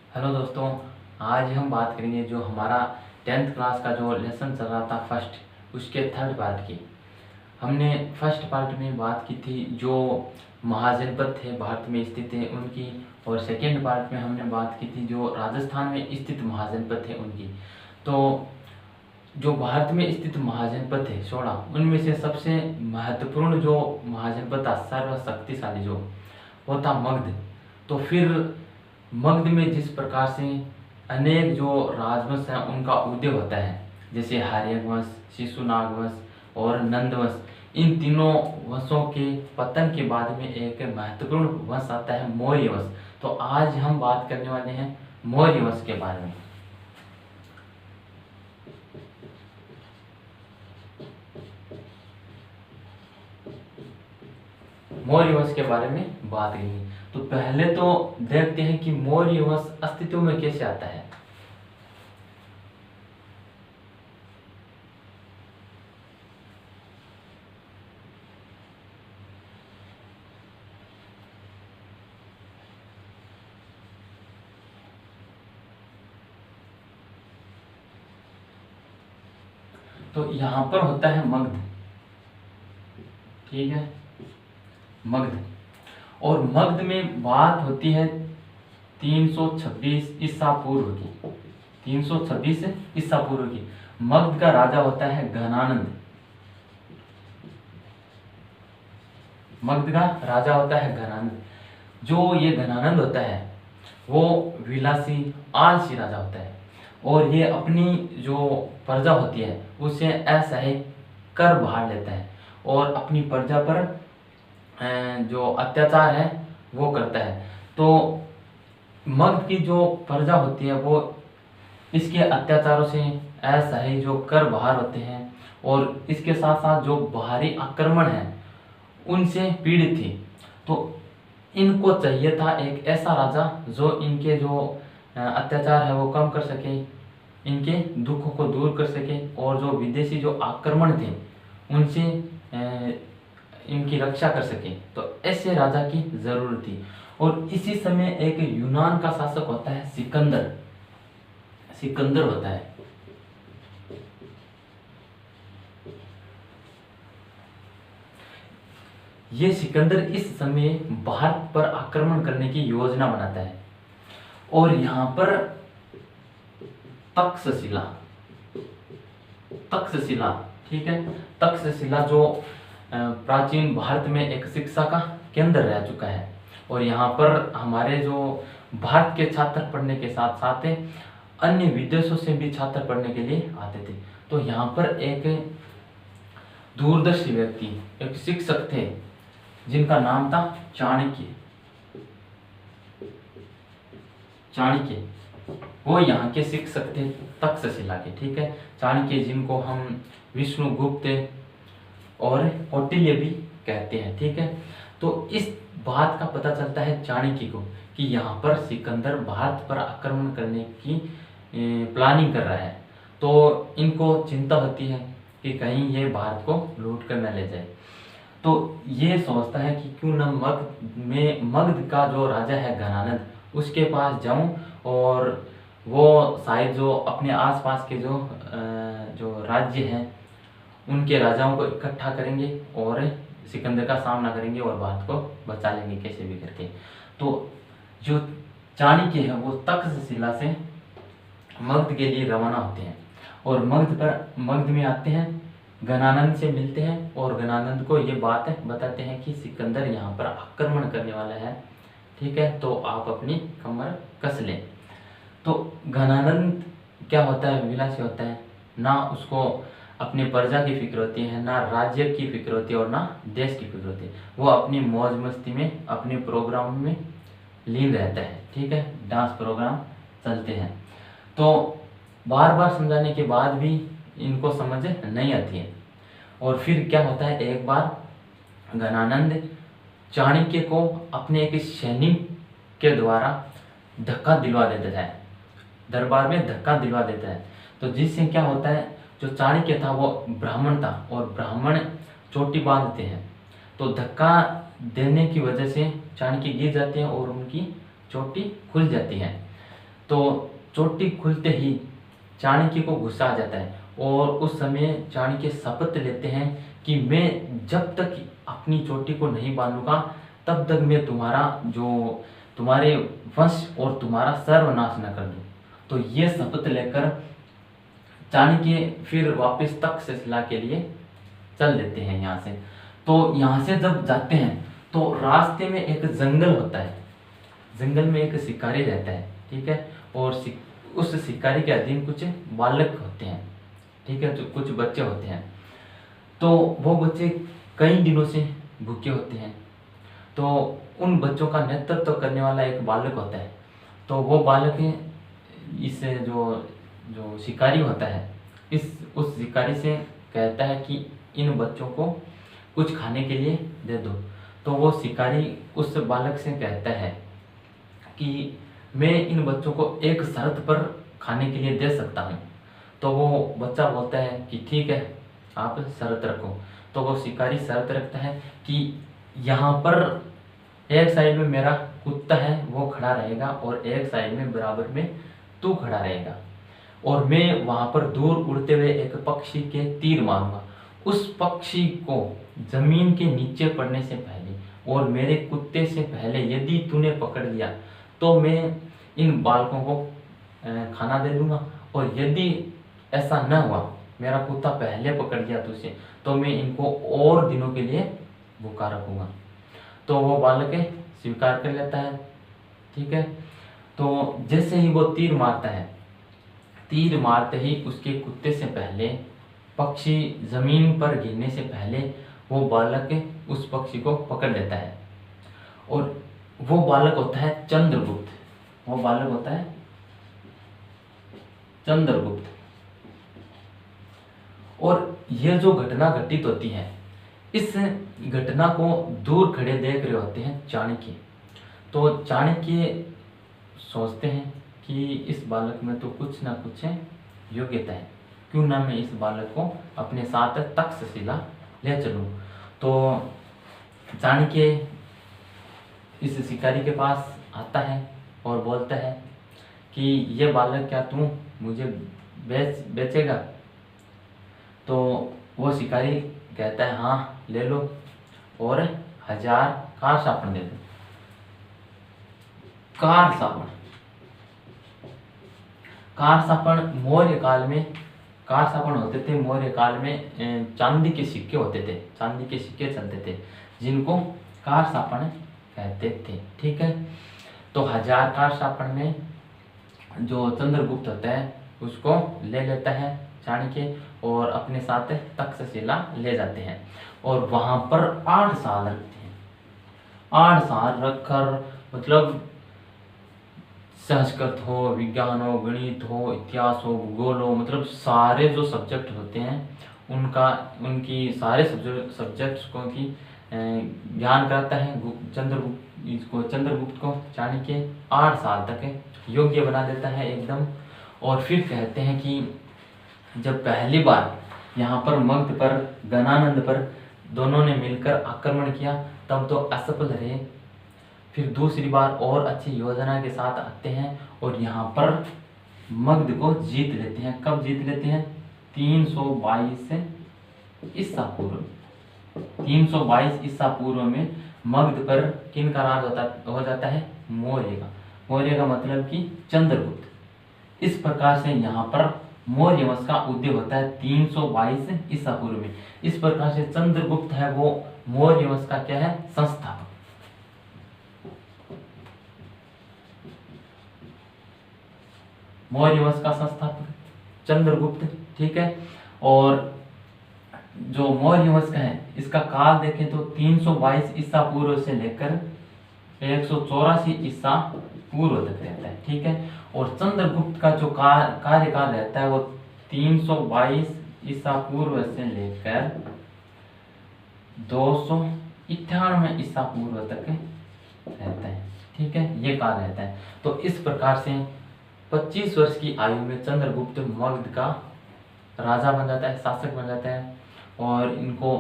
Hello दोस्तों। आज हम बात करेंगे जो हमारा 10th क्लास का जो लेसन चल रहा था फर्स्ट, उसके थर्ड पार्ट की। हमने फर्स्ट पार्ट में बात की थी जो महाजनपद थे भारत में स्थित थे उनकी, और सेकेंड पार्ट में हमने बात की थी जो राजस्थान में स्थित महाजनपद थे उनकी। तो जो भारत में स्थित महाजनपद थे 16, उनमें से सबसे महत्वपूर्ण जो महाजनपद था, सर्वशक्तिशाली जो, वो था मगध। तो फिर मगध में जिस प्रकार से अनेक जो राजवंश हैं उनका उदय होता है, जैसे हार्यक वंश, शिशुनाग वंश और नंद वंश, इन तीनों वंशों के पतन के बाद में एक महत्वपूर्ण वंश आता है मौर्य वंश। तो आज हम बात करने वाले हैं मौर्य वंश के बारे में। मौर्य वंश के बारे में बात करेंगे। तो पहले तो देखते हैं कि मौर्य वंश अस्तित्व में कैसे आता है। तो यहाँ पर होता है मगध, ठीक है, मगध। और मगध में बात होती है 326 ईसा पूर्व की, 326 ईसा पूर्व की। मगध का राजा होता है घनानंद। मगध का राजा होता है घनानंद। जो ये घनानंद होता है वो विलासी आलसी राजा होता है, और ये अपनी जो प्रजा होती है उसे असह्य कर भार लेता है, और अपनी प्रजा पर जो अत्याचार है वो करता है। तो मगध की जो प्रजा होती है वो इसके अत्याचारों से असह्य जो कर भार होते हैं, और इसके साथ साथ जो बाहरी आक्रमण है उनसे पीड़ित थी। तो इनको चाहिए था एक ऐसा राजा जो इनके जो अत्याचार है वो कम कर सके, इनके दुखों को दूर कर सके, और जो विदेशी जो आक्रमण थे उनसे इनकी रक्षा कर सके। तो ऐसे राजा की जरूरत थी। और इसी समय एक यूनान का शासक होता है सिकंदर। सिकंदर होता है। ये सिकंदर इस समय भारत पर आक्रमण करने की योजना बनाता है, और यहाँ पर तक्षशिला, तक्षशिला, ठीक है, तक्षशिला जो प्राचीन भारत में एक शिक्षा का केंद्र रह चुका है, और यहाँ पर हमारे जो भारत के छात्र पढ़ने के साथ साथ अन्य विदेशों से भी छात्र पढ़ने के लिए आते थे। तो यहाँ पर एक दूरदर्शी व्यक्ति, एक शिक्षक थे जिनका नाम था चाणक्य। चाणक्य वो यहाँ के शिक्षक थे तक्षशिला के, ठीक है। चाणक्य जिनको हम विष्णुगुप्त और कौटिल्य भी कहते हैं, ठीक है। तो इस बात का पता चलता है चाणक्य को कि यहाँ पर सिकंदर भारत पर आक्रमण करने की प्लानिंग कर रहा है। तो इनको चिंता होती है कि कहीं ये भारत को लूट कर न ले जाए। तो ये सोचता है कि क्यों न मगध का जो राजा है घनानंद, उसके पास जाऊं, और वो शायद जो अपने आसपास के जो राज्य हैं उनके राजाओं को इकट्ठा करेंगे और सिकंदर का सामना करेंगे और भारत को बचा लेंगे कैसे भी करके। तो जो चाणक्य है वो तक्षशिला से मगध के लिए रवाना होते हैं, और मगध में आते हैं, घनानंद से मिलते हैं, और घनानंद को ये बात बताते हैं कि सिकंदर यहाँ पर आक्रमण करने वाला है, ठीक है, तो आप अपनी कमर कस लें। तो घनानंद क्या होता है, विलासी होता है, ना उसको अपनी प्रजा की फिक्र होती है, ना राज्य की फिक्र होती है, और ना देश की फिक्र होती है। वो अपनी मौज मस्ती में अपने प्रोग्राम में लीन रहता है, ठीक है, डांस प्रोग्राम चलते हैं। तो बार बार समझाने के बाद भी इनको समझ नहीं आती है, और फिर क्या होता है, एक बार घनानंद चाणक्य को अपने एक सैनिक के द्वारा धक्का दिलवा देता है, दरबार में धक्का दिलवा देता है। तो जिससे क्या होता है, जो चाणक्य था वो ब्राह्मण था, और ब्राह्मण चोटी बांधते हैं, तो धक्का देने की वजह से चाणक्य गिर जाते हैं और उनकी चोटी खुल जाती है। तो चोटी खुलते ही चाणक्य को गुस्सा आ जाता है और उस समय चाणक्य शपथ लेते हैं कि मैं जब तक अपनी चोटी को नहीं बांधूंगा तब तक मैं तुम्हारे वंश और तुम्हारा सर्वनाश न कर दूं। तो ये शपथ लेकर चाणक्य फिर वापस तक्षशिला के लिए चल देते हैं यहाँ से। तो यहाँ से जब जाते हैं तो रास्ते में एक जंगल होता है, जंगल में एक शिकारी रहता है, ठीक है, और उस शिकारी के अधीन कुछ बालक होते हैं, ठीक है, जो कुछ बच्चे होते हैं। तो वो बच्चे कई दिनों से भूखे होते हैं, तो उन बच्चों का नेतृत्व करने वाला एक बालक होता है। तो वो बालक इस जो शिकारी होता है उस शिकारी से कहता है कि इन बच्चों को कुछ खाने के लिए दे दो। तो वो शिकारी उस बालक से कहता है कि मैं इन बच्चों को एक शर्त पर खाने के लिए दे सकता हूँ। तो वो बच्चा बोलता है कि ठीक है, आप शर्त रखो। तो वो शिकारी शर्त रखता है कि यहाँ पर एक साइड में मेरा कुत्ता है वो खड़ा रहेगा और एक साइड में बराबर में तू खड़ा रहेगा, और मैं वहाँ पर दूर उड़ते हुए एक पक्षी के तीर मारूंगा। उस पक्षी को जमीन के नीचे पड़ने से पहले और मेरे कुत्ते से पहले यदि तूने पकड़ लिया तो मैं इन बालकों को खाना दे दूंगा, और यदि ऐसा न हुआ, मेरा कुत्ता पहले पकड़ लिया तुझसे, तो मैं इनको और दिनों के लिए भूखा रखूंगा। तो वो बालक स्वीकार कर लेता है, ठीक है। तो जैसे ही वो तीर मारता है, तीर मारते ही उसके कुत्ते से पहले, पक्षी जमीन पर गिरने से पहले वो बालक उस पक्षी को पकड़ लेता है, और वो बालक होता है चंद्रगुप्त। वो बालक होता है चंद्रगुप्त। और यह जो घटना घटित होती है, इस घटना को दूर खड़े देख रहे होते हैं चाणक्य। तो चाणक्य सोचते हैं कि इस बालक में तो कुछ ना कुछ योग्यता है, क्यों ना मैं इस बालक को अपने साथ तक्षशिला ले चलूं। तो चाणक्य इस शिकारी के पास आता है और बोलता है कि ये बालक क्या तू मुझे बेचेगा। तो वो शिकारी कहता है हाँ ले लो, और 1000 कार सापन दे दो। कार सापन मौर्य काल में कार सापन होते थे। मौर्य काल में चांदी के सिक्के होते थे, चांदी के सिक्के चलते थे जिनको कार सापन कहते थे, ठीक है। तो 1000 कार सापन में जो चंद्रगुप्त होता है उसको ले लेता है चाणक्य और अपने साथ तक्षशिला ले जाते हैं, और वहां पर 8 साल रखते हैं। 8 साल रखकर, मतलब संस्कृत हो, विज्ञान हो, गणित हो, इतिहास हो, भूगोल हो, मतलब सारे जो सब्जेक्ट होते हैं उनकी सारे सब्जेक्ट्स को की ज्ञान कराता है चंद्रगुप्त को चाणक्य। 8 साल तक योग्य बना देता है एकदम। और फिर कहते हैं कि जब पहली बार यहाँ पर मगध पर, गणानंद पर दोनों ने मिलकर आक्रमण किया तब तो असफल रहे। फिर दूसरी बार और अच्छी योजना के साथ आते हैं और यहाँ पर मगध को जीत लेते हैं। कब जीत लेते हैं? 322 ईसा पूर्व। 322 ईसा पूर्व में मगध पर किन का राज हो जाता है? मौर्य का। मौर्य का मतलब कि चंद्रगुप्त। इस प्रकार से यहाँ पर मौर्य वंश का उदय होता है 322 ईसा पूर्व में। इस प्रकार से चंद्रगुप्त है वो मौर्य वंश का क्या है? संस्थापक। मौर्य वंश का संस्थापक चंद्रगुप्त, ठीक है। और जो मौर्य वंश का है इसका काल देखें तो 322 ईसा पूर्व से लेकर 184 ईसा पूर्व तक रहता है, ठीक है। और चंद्रगुप्त का जो कार्यकाल रहता है वो 322 ईसा पूर्व से लेकर 298 ईसा पूर्व तक रहता है, ठीक है। ये काल रहता है। तो इस प्रकार से 25 वर्ष की आयु में चंद्रगुप्त मगध का राजा बन जाता है, शासक बन जाता है। और इनको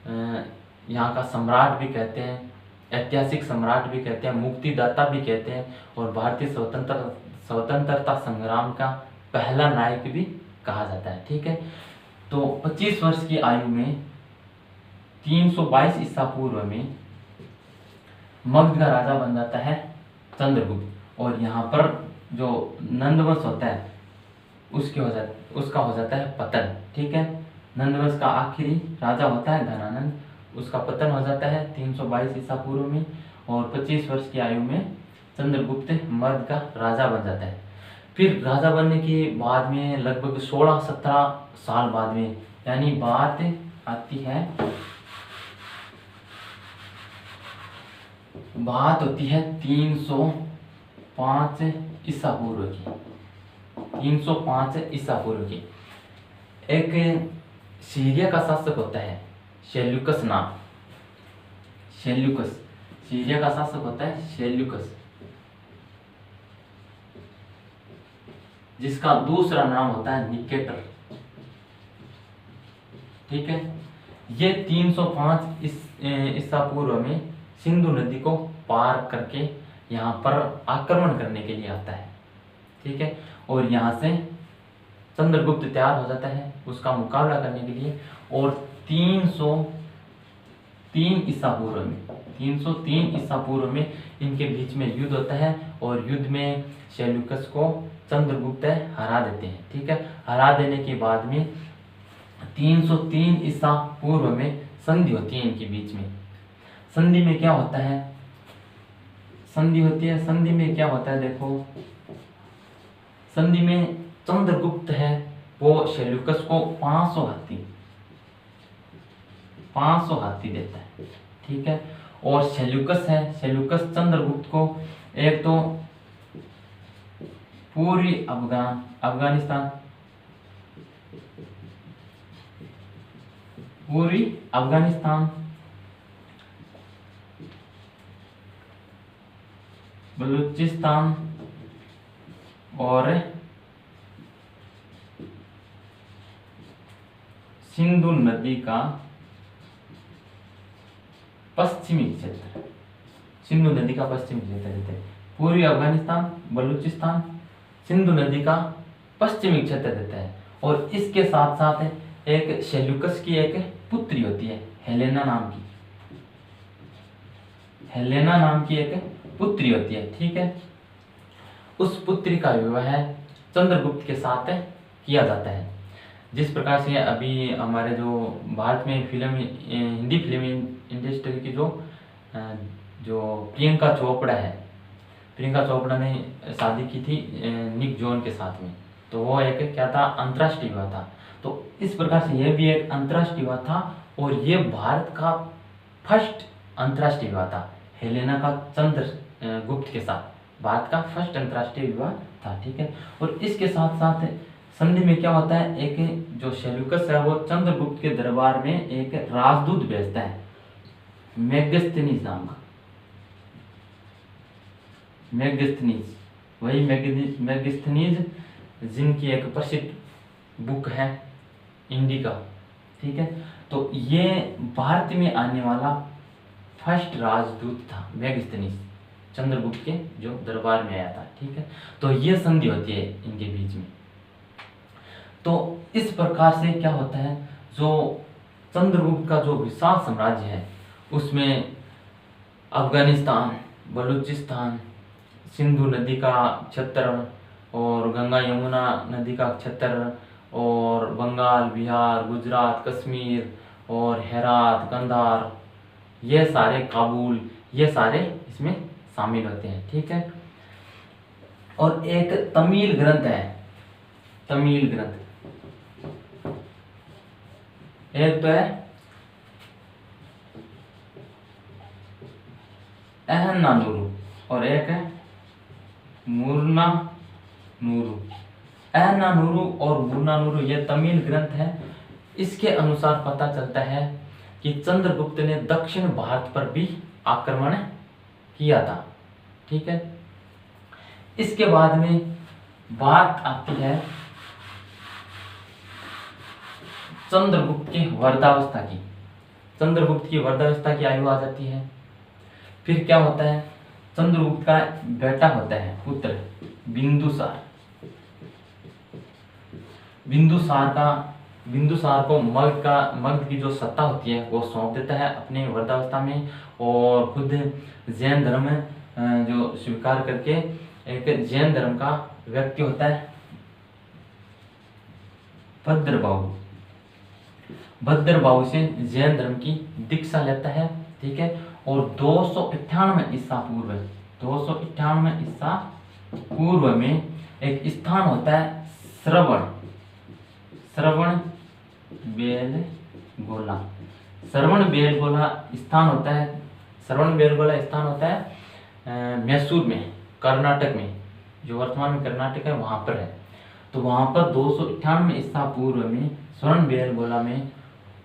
यहाँ का सम्राट भी कहते हैं, ऐतिहासिक सम्राट भी कहते हैं, मुक्तिदाता भी कहते हैं, और भारतीय स्वतंत्रता संग्राम का पहला नायक भी कहा जाता है। ठीक है, तो 25 वर्ष की आयु में 322 ईसा पूर्व में मगध का राजा बन जाता है चंद्रगुप्त, और यहाँ पर जो नंदवंश होता है उसका हो जाता है पतन। ठीक है, नंदवंश का आखिरी राजा होता है घनानंद, उसका पतन हो जाता है 322 ईसा पूर्व में, और 25 वर्ष की आयु में चंद्रगुप्त मगध का राजा बन जाता है। फिर राजा बनने के बाद में लगभग 16-17 साल बाद में, यानी बात आती है, बात होती है 305 ईसा पूर्व की, 305 ईसा पूर्व की। एक सीरिया का शासक होता है सेल्यूकस नाम, सेल्यूकस, सीरिया का शासक होता है सेल्यूकस, जिसका दूसरा नाम होता है निकेटर। ठीक है, ये 305 ईसा पूर्व में सिंधु नदी को पार करके यहाँ पर आक्रमण करने के लिए आता है। ठीक है, और यहाँ से चंद्रगुप्त तैयार हो जाता है उसका मुकाबला करने के लिए, और 303 ईसा पूर्व में, 303 ईसा पूर्व में इनके बीच में युद्ध होता है, और युद्ध में सेल्यूकस को चंद्रगुप्त हरा देते हैं। ठीक है, हरा देने के बाद में 303 ईसा पूर्व में संधि होती है इनके बीच में। संधि में क्या होता है, संधि होती है, संधि में क्या होता है देखो, संधि में चंद्रगुप्त है वो सेल्यूकस को 500 हाथी देता है। ठीक है, और सेल्यूकस है, सेल्यूकस चंद्रगुप्त को एक तो पूरी अफगानिस्तान, बलूचिस्तान और सिंधु नदी का पश्चिमी क्षेत्र, सिंधु नदी का पश्चिमी क्षेत्र देते हैं। पूर्वी अफगानिस्तान, बलूचिस्तान, सिंधु नदी का पश्चिमी क्षेत्र देता है। और इसके साथ साथ एक सेल्यूकस की एक पुत्री होती है हेलेना नाम की, हेलेना नाम की एक पुत्री होती है। ठीक है, उस पुत्री का विवाह चंद्रगुप्त के साथ किया जाता है। जिस प्रकार से अभी हमारे जो भारत में हिंदी फिल्म इंडस्ट्री की जो प्रियंका चोपड़ा है, प्रियंका चोपड़ा ने शादी की थी निक जॉन के साथ में, तो वो एक क्या था, अंतर्राष्ट्रीय विवाह था। तो इस प्रकार से यह भी एक अंतर्राष्ट्रीय विवाह था, और ये भारत का फर्स्ट अंतर्राष्ट्रीय विवाह था। हेलेना का चंद्रगुप्त के साथ भारत का फर्स्ट अंतर्राष्ट्रीय विवाह था। ठीक है, और इसके साथ साथ संधि में क्या होता है, एक जो सेल्यूकस है वो चंद्रगुप्त के दरबार में एक राजदूत भेजता है मेगस्थनीज नाम का, मेगस्थनीज, वही मेगस्थनीज जिनकी एक प्रसिद्ध बुक है इंडिका। ठीक है, तो ये भारत में आने वाला फर्स्ट राजदूत था मेगस्थनीज, चंद्रगुप्त के जो दरबार में आया था। ठीक है, तो ये संधि होती है इनके बीच में। तो इस प्रकार से क्या होता है, जो चंद्रगुप्त का जो विशाल साम्राज्य है उसमें अफगानिस्तान, बलूचिस्तान, सिंधु नदी का क्षेत्र और गंगा यमुना नदी का क्षेत्र और बंगाल, बिहार, गुजरात, कश्मीर और हेरात, कंधार, ये सारे, काबुल, ये सारे इसमें शामिल होते हैं। ठीक है, और एक तमिल ग्रंथ है, तमिल ग्रंथ, एक तो है अहन्नानुरु और एक है मुर्नानुरु। अहन्नानुरु और मुर्नानुरु ये तमिल ग्रंथ है। इसके अनुसार पता चलता है कि चंद्रगुप्त ने दक्षिण भारत पर भी आक्रमण किया था। ठीक है, इसके बाद में बात आती है चंद्रगुप्त की वृद्धावस्था की। चंद्रगुप्त की वृद्धावस्था की आयु आ जाती है। फिर क्या होता है, चंद्रगुप्त का बेटा होता है, पुत्र, बिंदुसार। बिंदुसार को मगध की जो सत्ता होती है वो सौंप देता है अपने वृद्धावस्था में, और खुद जैन धर्म जो स्वीकार करके एक जैन धर्म का व्यक्ति होता है भद्रबाहु से जैन धर्म की दीक्षा लेता है, ठीक है। और 298 ईसा पूर्व में एक स्थान होता है श्रवण बेलगोला स्थान होता है मैसूर में, कर्नाटक में, जो वर्तमान में कर्नाटक है वहां पर है। तो वहां पर 298 ईसा पूर्व में श्रवण बेलगोला में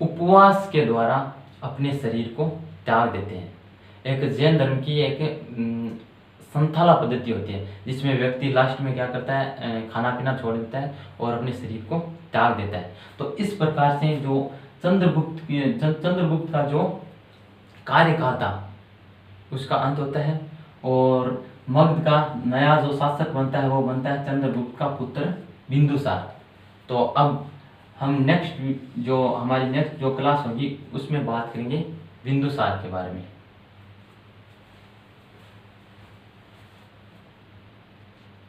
उपवास के द्वारा अपने शरीर को त्याग देते हैं। एक जैन धर्म की एक संथाला पद्धति होती है जिसमें व्यक्ति लास्ट में क्या करता है, खाना पीना छोड़ देता है और अपने शरीर को त्याग देता है। तो इस प्रकार से जो चंद्रगुप्त का जो कार्यकाल था उसका अंत होता है, और मगध का नया जो शासक बनता है वो बनता है चंद्रगुप्त का पुत्र बिंदुसार। तो अब हम हमारी नेक्स्ट जो क्लास होगी उसमें बात करेंगे बिंदुसार के बारे में।